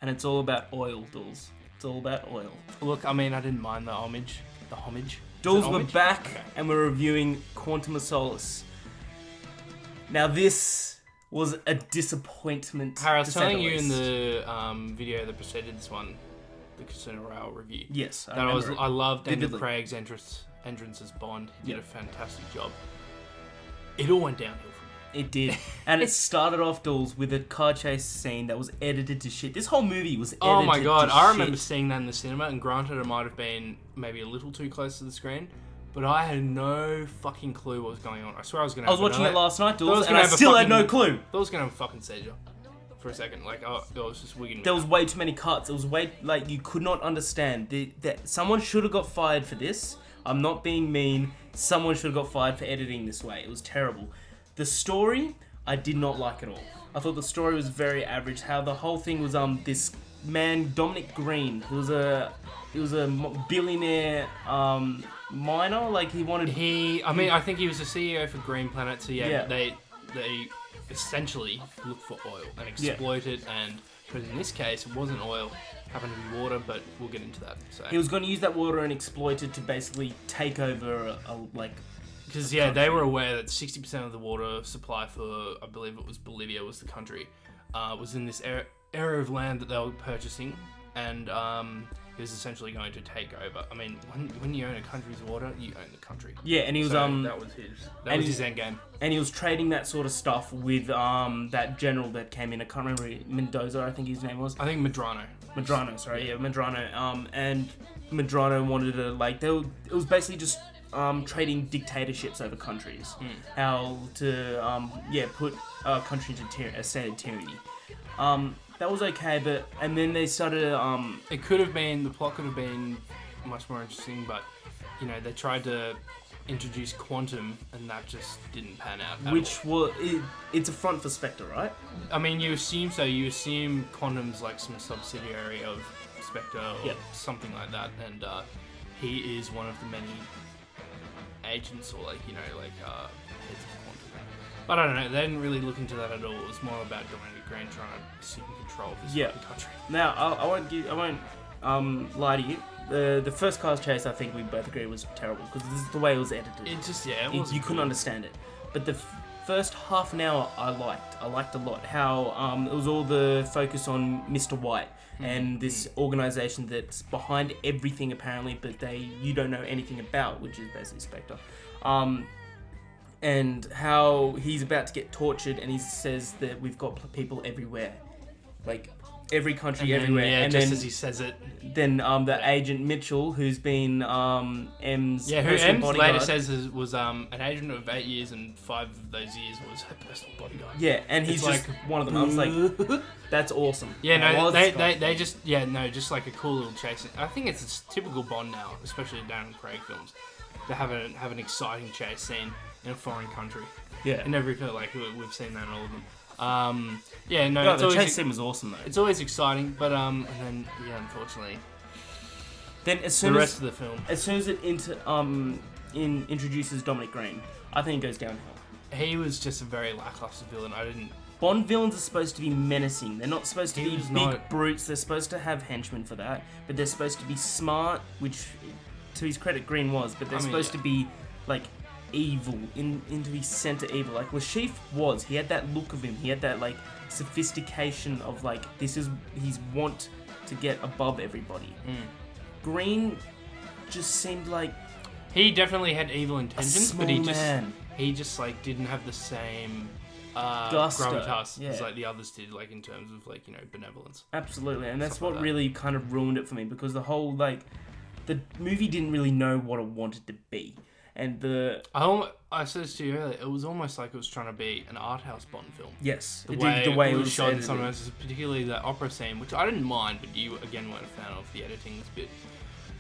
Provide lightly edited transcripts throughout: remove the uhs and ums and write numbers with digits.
and it's all about oil, Dulls. It's all about oil. Look, I mean, I didn't mind the homage. Dulls, we're back, and we're reviewing Quantum of Solace. Now, this was a disappointment. Harry, I was telling you in the video that preceded this one, the Casino Royale review. Yes, I loved Daniel Craig's entrance as Bond. He did a fantastic job. It all went downhill from there. It did. And it started off, Dulls, with a car chase scene that was edited to shit. This whole movie was edited to shit. Oh my god, I remember seeing that in the cinema, and granted it might have been maybe a little too close to the screen, but I had no fucking clue what was going on. I swear I was going to I was watching it last night, Dulls, and I still had no clue. I was going to have a fucking seizure for a second. Like, I was just wigging. There was way too many cuts. It was you could not understand. That someone should have got fired for this. I'm not being mean. Someone should have got fired for editing this way. It was terrible. The story, I did not like at all. I thought the story was very average. How the whole thing was this man Dominic Green, who was a billionaire miner. Like I think he was the CEO for Green Planet. So they essentially look for oil and exploit it. But in this case, it wasn't oil. Happened to be water, but we'll get into that. So he was going to use that water and exploit it to basically take over because they were aware that 60% of the water supply for, I believe it was Bolivia, was the country, was in this area of land that they were purchasing, and he was essentially going to take over. I mean, when you own a country's water, you own the country. Yeah, and he was that was his end game. And he was trading that sort of stuff with that general that came in. I can't remember, Mendoza, I think his name was. I think Medrano. Medrano. And Medrano wanted to it was basically just trading dictatorships over countries. How to put a country into a state of tyranny. That was okay, and then they started. The plot could have been much more interesting, but they tried to introduce Quantum, and that just didn't pan out. It's a front for Spectre, right? I mean, you assume so. You assume Quantum's like some subsidiary of Spectre or something like that, and he is one of the many agents or heads of Quantum. But I don't know. They didn't really look into that at all. It was more about Dominic Green trying to assume control of this fucking country. Now, I won't lie to you. The first car chase, I think we both agree, was terrible because this is the way it was edited. It just you couldn't understand it. But the first half an hour, I liked a lot. How it was all the focus on Mr. White and this organization that's behind everything apparently, but you don't know anything about, which is basically Spectre. And how he's about to get tortured, and he says that we've got people everywhere, like every country, everywhere. Yeah, and just then, as he says it. Then the agent Mitchell, who's been M's who personal M bodyguard. later says was an agent of 8 years, and 5 of those years was her personal bodyguard. Yeah, and he's just one of them. I was like, that's awesome. Yeah, no, they just just like a cool little chase. I think it's a typical Bond now, especially Daniel Craig films, to have an exciting chase scene in a foreign country. Yeah, in every film, like we've seen that in all of them. The chase scene was awesome though. It's always exciting, but and then unfortunately, then as soon as it introduces Dominic Green, I think it goes downhill. He was just a very lackluster villain. Bond villains are supposed to be menacing. They're not supposed to be big brutes. They're supposed to have henchmen for that, but they're supposed to be smart, which, to his credit, Green was. But they're supposed to be like evil, into his center evil. Like Lashif was. He had that look of him. He had that like sophistication of like his want to get above everybody. Green just seemed like he definitely had evil intentions, but he just like didn't have the same gravitas as like the others did, like in terms of like benevolence. Absolutely, and that's what really kind of ruined it for me, because the whole the movie didn't really know what it wanted to be. And I said this to you earlier, it was almost like it was trying to be an art house Bond film. Yes, the way it was shot in some of particularly the opera scene, which I didn't mind, but you again weren't a fan of. The editing was a bit.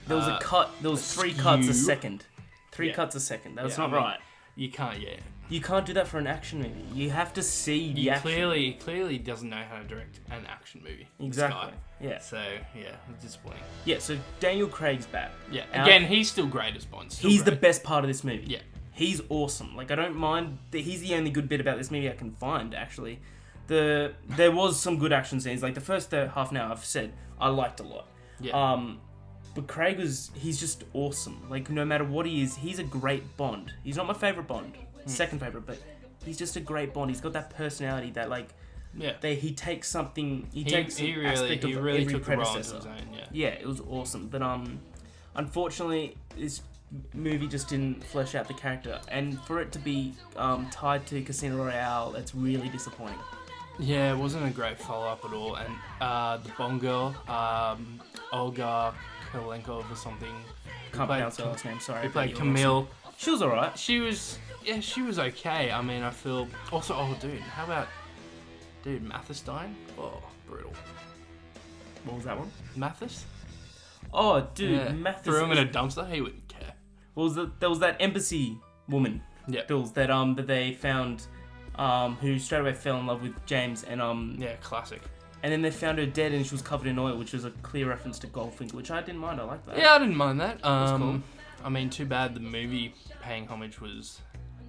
There was a cut. There was 3 cuts a second. 3 cuts a second. That's not right. You can't. You can't do that for an action movie. You have to see the action. Clearly doesn't know how to direct an action movie. Exactly. Yeah. So it's disappointing. Yeah. So Daniel Craig's back. Yeah. Again, he's still great as Bond. He's the best part of this movie. Yeah. He's awesome. Like, I don't mind. He's the only good bit about this movie I can find, actually. there was some good action scenes. Like the first half an hour, I've said I liked a lot. Yeah. But Craig he's just awesome. Like no matter what he is, he's a great Bond. He's not my favorite Bond, second favorite, but he's just a great Bond. He's got that personality that like. Yeah. He takes something. He really aspect of every took predecessor. the role into his own, yeah, it was awesome. But unfortunately, this movie just didn't flesh out the character, and for it to be tied to Casino Royale, that's really disappointing. Yeah, it wasn't a great follow up at all. And the Bond girl, Olga Kurylenko or something. Can't pronounce her last name. Sorry. Who played Camille. She was alright. She was okay. I mean, I feel also. Oh, dude, how about? Dude, Mathis dying? Oh, brutal. What was that one? Mathis? Oh, dude, Mathis. Threw him in a dumpster? He wouldn't care. There was that embassy woman. Yeah. Bills that they found, who straight away fell in love with James and Yeah, classic. And then they found her dead and she was covered in oil, which was a clear reference to Goldfinger, which I didn't mind. I like that. Yeah, I didn't mind that. That's cool. I mean, too bad the movie paying homage was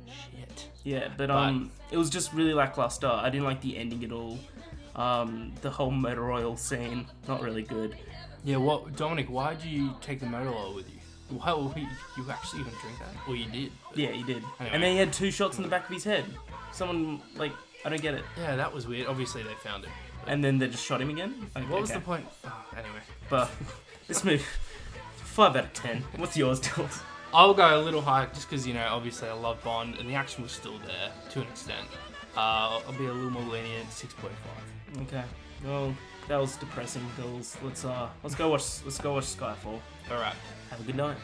shit. Yeah, but it was just really lackluster. I didn't like the ending at all. The whole motor oil scene, not really good. Yeah, Dominic, why did you take the motor oil with you? Why you actually even drink that? Well, you did. Yeah, he did. Anyway. And then he had 2 shots in the back of his head. Someone, like, I don't get it. Yeah, that was weird. Obviously, they found it. And then they just shot him again? Like, what was the point? Oh, anyway. But this movie, 5 out of 10. What's yours, Dills? I'll go a little higher just because, obviously I love Bond and the action was still there to an extent. I'll be a little more lenient, 6.5. Okay. Well, that was depressing, Dills. Let's go watch Skyfall. All right. Have a good night.